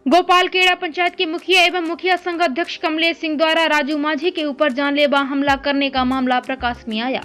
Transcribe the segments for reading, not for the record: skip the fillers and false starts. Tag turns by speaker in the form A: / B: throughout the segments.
A: गोपालखेड़ा पंचायत के मुखिया एवं मुखिया संघ अध्यक्ष कमलेश सिंह द्वारा राजू मांझी के ऊपर जानलेवा हमला करने का मामला प्रकाश में आया।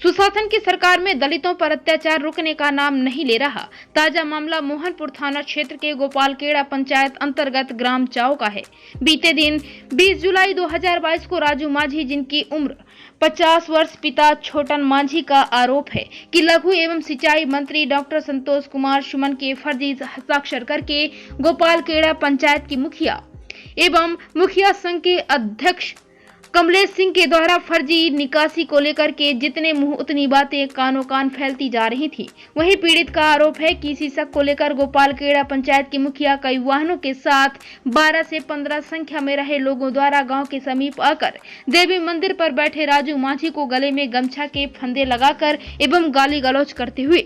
A: सुशासन की सरकार में दलितों पर अत्याचार रुकने का नाम नहीं ले रहा। ताजा मामला मोहनपुर थाना क्षेत्र के गोपालखेड़ा पंचायत अंतर्गत ग्राम चाव का है। बीते दिन 20 जुलाई 2022 को राजू मांझी, जिनकी उम्र 50 वर्ष, पिता छोटन मांझी का आरोप है कि लघु एवं सिंचाई मंत्री डॉक्टर संतोष कुमार सुमन के फर्जी हस्ताक्षर करके गोपालखेड़ा पंचायत की मुखिया एवं मुखिया संघ के अध्यक्ष कमलेश सिंह के द्वारा फर्जी निकासी को लेकर के जितने मुंह उतनी बातें कानों कान फैलती जा रही थी। वहीं पीड़ित का आरोप है कि इसी शक को लेकर गोपालखेड़ा पंचायत की मुखिया कई वाहनों के साथ 12 से 15 संख्या में रहे लोगों द्वारा गांव के समीप आकर देवी मंदिर पर बैठे राजू मांझी को गले में गमछा के फंदे लगाकर एवं गाली गलौज करते हुए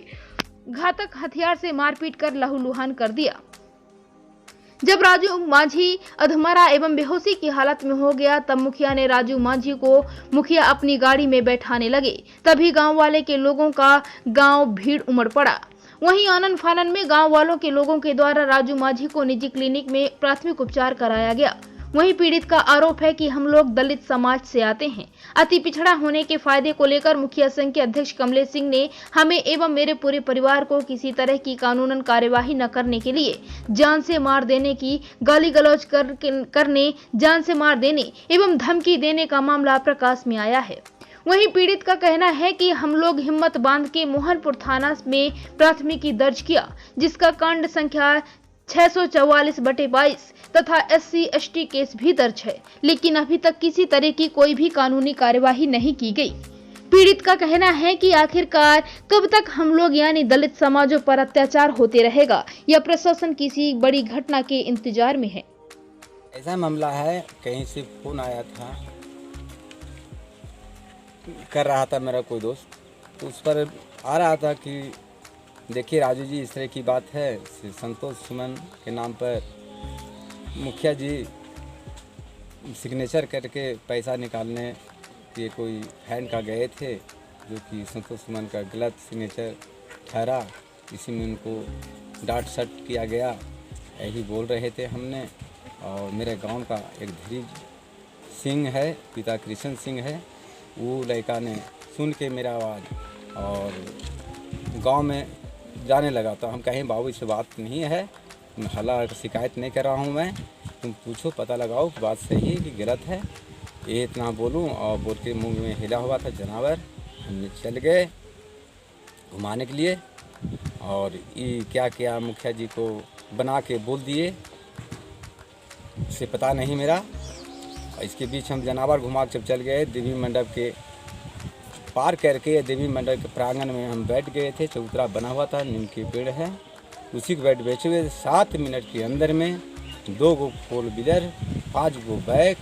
A: घातक हथियार से मारपीट कर लहूलुहान कर दिया। जब राजू मांझी अधमरा एवं बेहोशी की हालत में हो गया, तब मुखिया ने राजू मांझी को मुखिया अपनी गाड़ी में बैठाने लगे। तभी गांव वाले के लोगों का गांव भीड़ उमड़ पड़ा। वहीं आनन फानन में गांव वालों के लोगों के द्वारा राजू मांझी को निजी क्लिनिक में प्राथमिक उपचार कराया गया। वहीं पीड़ित का आरोप है कि हम लोग दलित समाज से आते हैं। अति पिछड़ा होने के फायदे को लेकर मुखिया संघ के अध्यक्ष कमलेश सिंह ने हमें एवं मेरे पूरे परिवार को किसी तरह की कानूनन कार्यवाही न करने के लिए जान से मार देने की गाली गलौज करने, जान से मार देने एवं धमकी देने का मामला प्रकाश में आया है। वहीं पीड़ित का कहना है कि हम लोग हिम्मत बांध के मोहनपुर थाना में प्राथमिकी दर्ज किया, जिसका कांड संख्या 644/22 तथा SC/ST केस भी दर्ज है, लेकिन अभी तक किसी तरह की कोई भी कानूनी कार्यवाही नहीं की गई। पीड़ित का कहना है कि आखिरकार कब तक हम लोग यानी दलित समाजों पर अत्याचार होते रहेगा, या प्रशासन किसी बड़ी घटना के इंतजार में है।
B: ऐसा मामला है, कहीं से फोन आया था, कर रहा था मेरा कोई दोस्त, तो उस पर आ रहा था कि देखिए राजू जी, इस तरह की बात है, संतोष सुमन के नाम पर मुखिया जी सिग्नेचर करके पैसा निकालने के कोई फैन का गए थे, जो कि संतोष सुमन का गलत सिग्नेचर ठहरा। इसी में उनको डांट सट किया गया, यही बोल रहे थे हमने। और मेरे गांव का एक धीरज सिंह है, पिता कृष्ण सिंह है, वो लड़का ने सुन के मेरा आवाज़ और गांव में जाने लगा। तो हम कहें बाबू इससे बात नहीं है, हल्ला शिकायत नहीं कर रहा हूँ मैं, तुम पूछो पता लगाओ कि बात सही है कि गलत है। ये इतना बोलूँ और बोल के मुँह में हिला हुआ था जानवर। हम चल गए घुमाने के लिए और ये क्या क्या मुखिया जी को बना के बोल दिए, इसे पता नहीं मेरा। इसके बीच हम जानवर घुमा के चल गए देवी मंडप के पार करके। देवी मंडप के प्रांगण में हम बैठ गए थे, चबूतरा बना हुआ था, नीम के पेड़ है, उसी को बैठे हुए 7 मिनट के अंदर में 2 गो 4 व्हीलर, 5 गो बैग,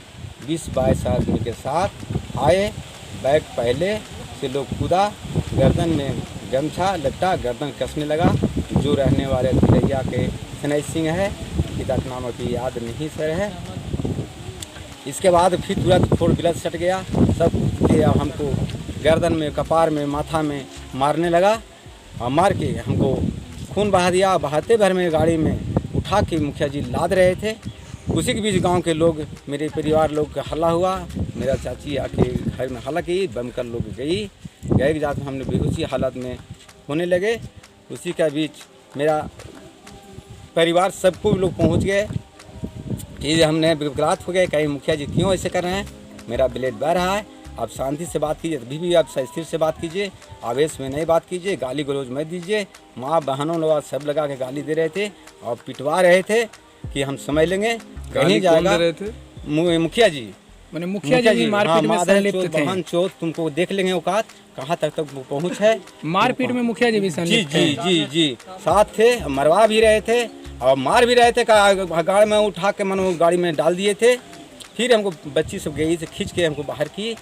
B: 20-22 आदमी के साथ आए। बैग पहले से लोग कूदा, गर्दन में गमछा लपटा, गर्दन कसने लगा। जो रहने वाले तिलैया के सनई सिंह है, पिता का नाम अभी याद नहीं सर है। इसके बाद फिर तुरंत 4 व्हीलर सट गया, सब के हमको गर्दन में, कपार में, माथा में मारने लगा और मार के हमको खून बहा दिया। बहाते भर में गाड़ी में उठा के मुखिया जी लाद रहे थे। उसी के बीच गांव के लोग, मेरे परिवार लोग का हल्ला हुआ। मेरा चाची आके घर में हल्ला की, बमकर लोग गए जाकर हमने बेहोशी हालत में होने लगे। उसी के बीच मेरा परिवार सबको लोग पहुंच गए। ये हमने विकरात हो गए, कहीं मुखिया जी क्यों ऐसे कर रहे हैं, मेरा ब्लेड बह रहा है, आप शांति से बात कीजिए, अभी भी आप स्थिर से बात कीजिए, आवेश में नहीं बात कीजिए, गाली गलौज मत दीजिए। माँ बहनों लोग सब लगा के गाली दे रहे थे और पिटवा रहे थे कि हम समझ लेंगे कहीं जाएगा। मुखिया जी,
C: मैंने मुखिया जी मारपीट में संलिप्त थे।
B: बहन चोत, तुमको देख लेंगे औकात कहाँ तक वो पहुँच है।
C: मारपीट में मुखिया जी भी संलिप्त थे।
B: जी साथ थे, मरवा भी रहे थे और मार भी रहे थे। गाड़ी में उठा के मन गाड़ी में डाल दिए थे। फिर हमको बच्ची सब गई से खींच के हमको बाहर की,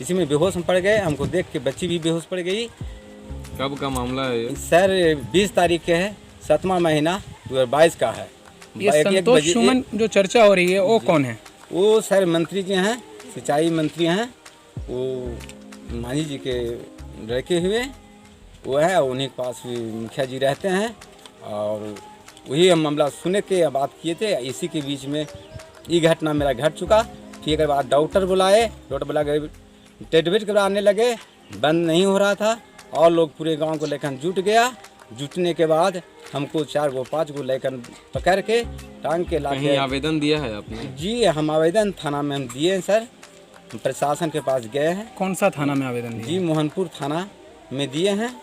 B: इसी में बेहोश हम पड़ गए। हमको देख के बच्ची भी बेहोश पड़ गई।
D: कब का मामला है ये?
B: सर 20 तारीख के है, 7वां महीना 2022 का है।
C: ये संतोष सुमन जो चर्चा हो रही है वो कौन है?
B: वो सर मंत्री जी हैं, सिंचाई मंत्री हैं, वो मांझी जी के लड़के हुए वो है, उन्हीं के पास भी मुखिया जी रहते हैं। और वही हम मामला सुने के बात किए थे। इसी के बीच में ये घटना मेरा घट चुका। फिर एक बाद डॉक्टर बुलाए, डॉक्टर बुला के ट्रीटमेंट कराने लगे, बंद नहीं हो रहा था और लोग पूरे गांव को लेकर जुट गया। जुटने के बाद हमको 4 गो 5 गो लेकर पकड़ के टांग के
D: कहीं
B: लाके।
D: आवेदन दिया है आपने?
B: जी हम आवेदन थाना में हम दिए हैं सर, प्रशासन के पास गए हैं।
C: कौन सा थाना में आवेदन दिया?
B: जी मोहनपुर थाना में दिए हैं।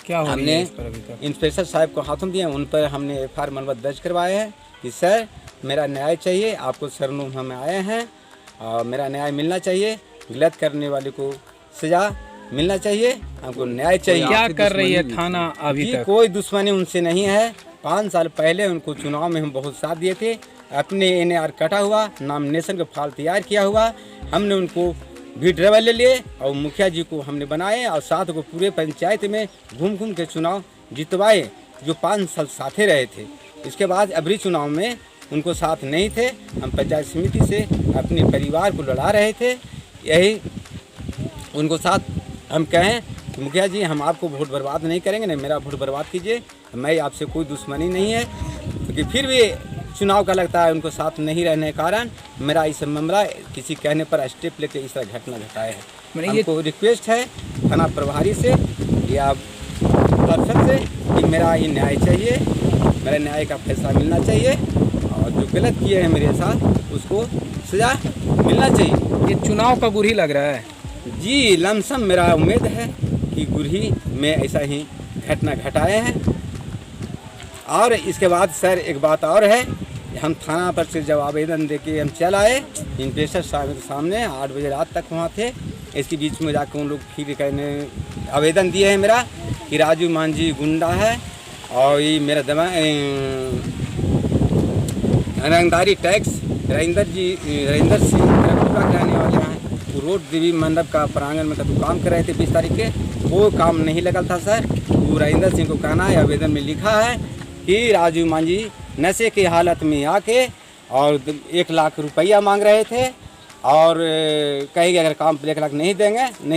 C: क्या हो रही
B: हमने
C: है इस पर अभी तक?
B: इंस्पेक्टर साहब को हाथों दिए, उन पर हमने एफआईआर मामला दर्ज करवाए हैं कि सर मेरा न्याय चाहिए, आपको सरनूम हम आए हैं और मेरा न्याय मिलना चाहिए, गलत करने वाले को सजा मिलना चाहिए, हमको न्याय चाहिए।
C: क्या कर रही है थाना अभी
B: जी
C: तक?
B: कोई दुश्मनी उनसे नहीं है। 5 साल पहले उनको चुनाव में हम बहुत साथ दिए थे। अपने NAR कटा हुआ, नॉमिनेशन का फाइल तैयार किया हुआ, हमने उनको भी ड्राइवर ले लिए और मुखिया जी को हमने बनाए और साथ को पूरे पंचायत में घूम घूम के चुनाव जितवाए, जो 5 साल साथे रहे थे। इसके बाद अबरी चुनाव में उनको साथ नहीं थे। हम पंचायत समिति से अपने परिवार को लड़ा रहे थे। यही उनको साथ हम कहें मुखिया जी हम आपको वोट बर्बाद नहीं करेंगे, नहीं मेरा वोट बर्बाद कीजिए, मैं आपसे कोई दुश्मनी नहीं है। क्योंकि फिर भी चुनाव का लगता है उनको साथ नहीं रहने के कारण मेरा इस मामला किसी कहने पर स्टेप लेके इस तरह घटना घटाया है। हमको रिक्वेस्ट है थाना प्रभारी से या पर्सन से कि मेरा ये न्याय चाहिए, मेरे न्याय का फैसला मिलना चाहिए और जो गलत किए हैं मेरे साथ उसको सजा मिलना चाहिए।
C: ये चुनाव का गुरही लग रहा है?
B: जी लमसम मेरा उम्मीद है कि गुरही में ऐसा ही घटना घटाए हैं। और इसके बाद सर एक बात और है, हम थाना पर से जब आवेदन देके हम चल आए, इंस्पेक्टर साहब के सामने 8 बजे रात तक वहाँ थे। इसके बीच में जाकर उन लोग फिर कहने आवेदन दिए हैं मेरा कि राजू मांझी गुंडा है और ये मेरा रंगदारी टैक्स रविंदर सिंह पूरा कराने वाले हैं। वो रोड देवी मंडप का प्रांगण में कभी काम कर रहे थे 20 तारीख के, वो काम नहीं लगल था सर। वो रविंदर सिंह को कहना है, आवेदन में लिखा है कि राजू मांझी नशे की हालत में आके और 1 लाख रुपया मांग रहे थे और कहेंगे अगर काम 1 लाख नहीं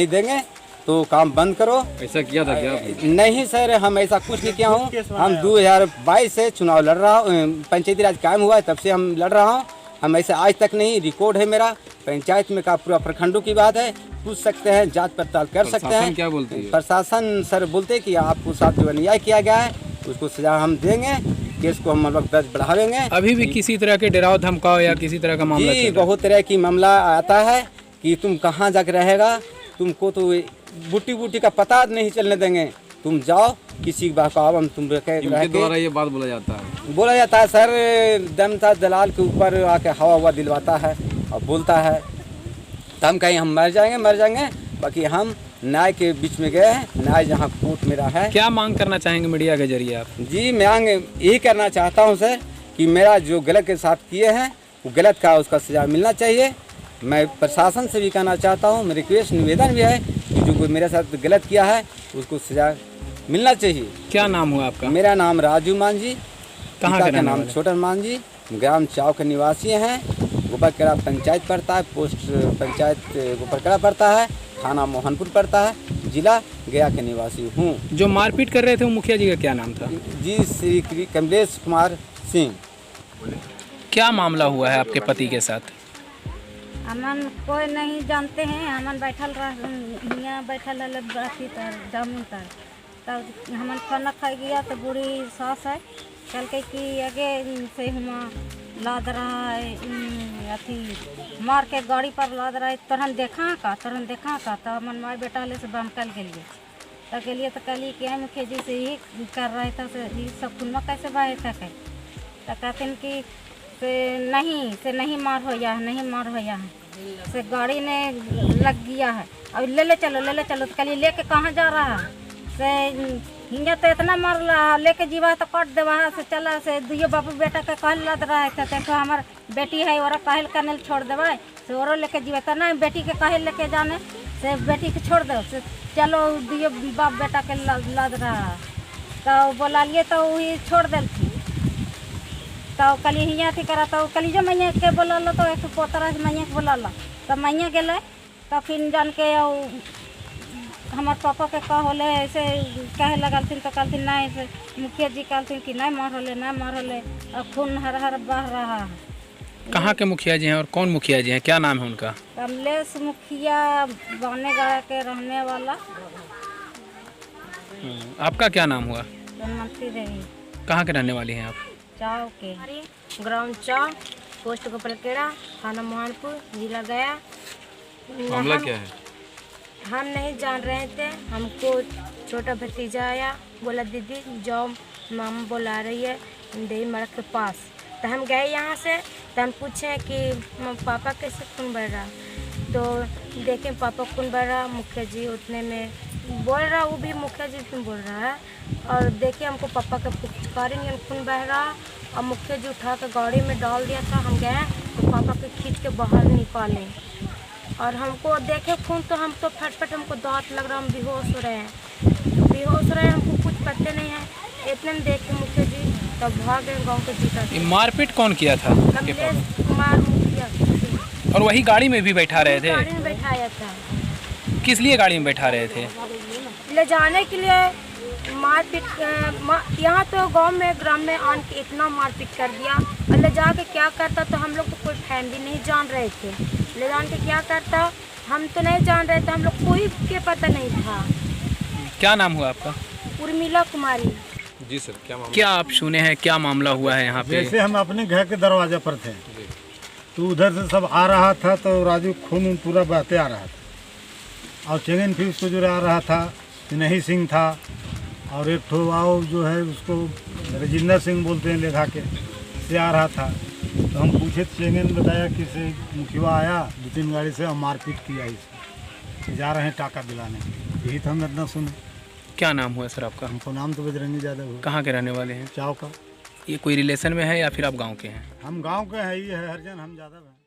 B: देंगे तो काम बंद करो।
D: ऐसा किया था क्या आपने?
B: नहीं सर हम ऐसा कुछ नहीं किया हूँ। हम 2022 से चुनाव लड़ रहा हूँ, पंचायती राज कायम हुआ है तब से हम लड़ रहा हूँ। हम ऐसे आज तक नहीं, रिकॉर्ड है मेरा पंचायत में का पूरा प्रखंडों की बात है, पूछ सकते हैं, जांच पड़ताल कर सकते हैं।
D: क्या बोलती है
B: प्रशासन? सर बोलते कि आपको साथ जो अन्याय किया गया है उसको सजा हम देंगे, केस को हम मतलब दर्ज बढ़ावेंगे।
C: अभी भी किसी तरह के डराव धमकाव या किसी तरह का मामला?
B: जी बहुत तरह की मामला आता है कि तुम कहाँ जाकर रहेगा, तुमको तो बूटी का पता नहीं चलने देंगे, तुम जाओ किसी बहकाव हम तुम
D: इनके द्वारा ये बात बोला जाता है
B: सर। दमता दलाल के ऊपर आके हवा दिलवाता है और बोलता है तो हम कहीं हम मर जाएंगे। बाकी हम न्याय के बीच में गए हैं, न्याय जहाँ कोर्ट मेरा है।
C: क्या मांग करना चाहेंगे मीडिया के जरिए आप?
B: जी मांग यही करना चाहता हूँ सर कि मेरा जो गलत के साथ किए हैं वो गलत का उसका सजा मिलना चाहिए। मैं प्रशासन से भी कहना चाहता हूँ, मेरी रिक्वेस्ट निवेदन भी है कि जो कोई मेरे साथ गलत किया है उसको सजा मिलना चाहिए।
C: क्या नाम हुआ आपका?
B: मेरा नाम राजू मांझी,
C: कहाँ
B: का नाम छोटन मांझी, ग्राम चाव के निवासी हैं। गोपरकड़ा पंचायत पड़ता है, पोस्ट पंचायत गोपरकड़ा पड़ता है, थाना मोहनपुर पड़ता है, जिला गया के निवासी हूँ।
C: जो मारपीट कर रहे थे वो मुखिया जी का क्या नाम था?
B: जी श्री कमलेश कुमार सिंह।
C: क्या मामला हुआ है आपके पति के साथ?
E: हमन कोई नहीं जानते हैं, हमन बैठल यहाँ बैठल रहती तर जामुन तर तब हमन खाना खाई गया तो बूढ़ी सास है चल के कि आगे से हुआ लाद रहा है अथी मार के गाड़ी पर लाद रहा है। तुरंत देखा का तो हमन माँ बेटा ले से बमकल के लिए तो कल कि मुखिया जी से ही कर रहे थे ये सब खुनमा कैसे बहे थे तो कहते हैं कि से नहीं मार हो या से गाड़ी ने लग गया है, अब ले चलो तो कल लेके कहाँ जा रहा है से हिंगा तो इतना मार रहा लेके जीवा तो कट देवा से चला से दुयो बापू बेटा के कहल लद रहा है तो हमार बेटी है और कहल करने छोड़ देवा से और लेके जीवा तो नहीं बेटी के कहल लेके जाने से बेटी के छोड़ दो से चलो दुयो बाप बेटा के लद रहा तो बोला लिए तो वही छोड़ देती तो कल हियाँ थी करा तो कल जो मैया के बोला लो तो एक पोतरा से मैया के बोला लो तो मैया गए तो फिर जान के हमार पापा के का होले ऐसे कहे लगलथिन तो कहलथिन नहीं से मुखिया जी कहलथिन कि नहीं मार होले नहीं मार होले और खून हर हर बह रहा है।
C: कहाँ के मुखिया जी हैं और कौन मुखिया जी हैं, क्या नाम है उनका?
E: कमलेश मुखिया बाने गया के रहने वाला।
C: आपका क्या नाम हुआ?
E: जनमती देवी।
C: कहाँ के रहने वाली हैं आप?
E: चाव के ग्राउंड चाव, पोस्ट गोपालखेड़ा, थाना मोहनपुर, जिला गया।
D: मामला क्या है?
E: हम नहीं जान रहे थे, हमको छोटा भतीजा आया, बोला दीदी जाओ मामा बुला रही है देवी मड़क के पास। तो हम गए यहाँ से, तो हम पूछे कि पापा कैसे खून बढ़ रहा, तो देखें पापा खून बढ़ रहा, मुखिया जी उतने में बोल रहा, वो भी मुखिया जी क्यों बोल रहा है, और देखिए हमको पापा का पुचकारी नहीं खून बह रहा, और मुखिया जी उठा के गाड़ी में डाल दिया था। हम गए तो पापा को खींच के बाहर निकाले और हमको देखे खून तो हम तो फटफट हमको दांत लग रहा, हम बेहोश हो रहे हैं, हमको कुछ पता नहीं है। इतने में देखे मुखिया जी तब भाग गए गाँव के जीता।
C: ये मारपीट कौन किया था?
E: कमलेश कुमार मुखिया।
C: और वही गाड़ी में भी बैठा रहे थे?
E: गाड़ी में बैठाया था।
C: किस लिए गाड़ी में बैठा रहे थे?
E: ले जाने के लिए मारपीट। यहाँ तो गांव में ग्राम में आन के इतना मारपीट कर दिया, और ले जाके क्या करता तो हम लोग तो कोई फैमिली नहीं जान रहे थे, ले जान के क्या करता हम तो नहीं जान रहे थे, हम लोग कोई के पता नहीं था।
C: क्या नाम हुआ आपका?
E: उर्मिला कुमारी।
D: जी सर, क्या मामला?
C: क्या आप सुने हैं, क्या मामला हुआ है यहाँ पे?
F: जैसे हम अपने घर के दरवाजे पर थे तो उधर से सब आ रहा था, तो राजू खून पूरा बहते आ रहा था, और चेंगन फिर उसको जो आ रहा था नहीं सिंह था, और एक ठो आओ जो है उसको राजेंद्र सिंह बोलते हैं लेखा के से आ रहा था। तो हम पूछे तो चेंगन बताया कि से मुखिया आया 2-3 गाड़ी से और मारपीट किया, इसे जा रहे हैं टाका दिलाने। यही तो हम इतना सुने।
C: क्या नाम हुआ सर आपका?
F: हमको नाम तो बजरंगी यादव हुआ।
C: कहाँ के रहने वाले हैं?
F: चाव का।
C: ये कोई रिलेशन में है या फिर आप गाँव के हैं?
F: हम गांव के हैं, ये है हरिजन, हम ज़्यादा हैं।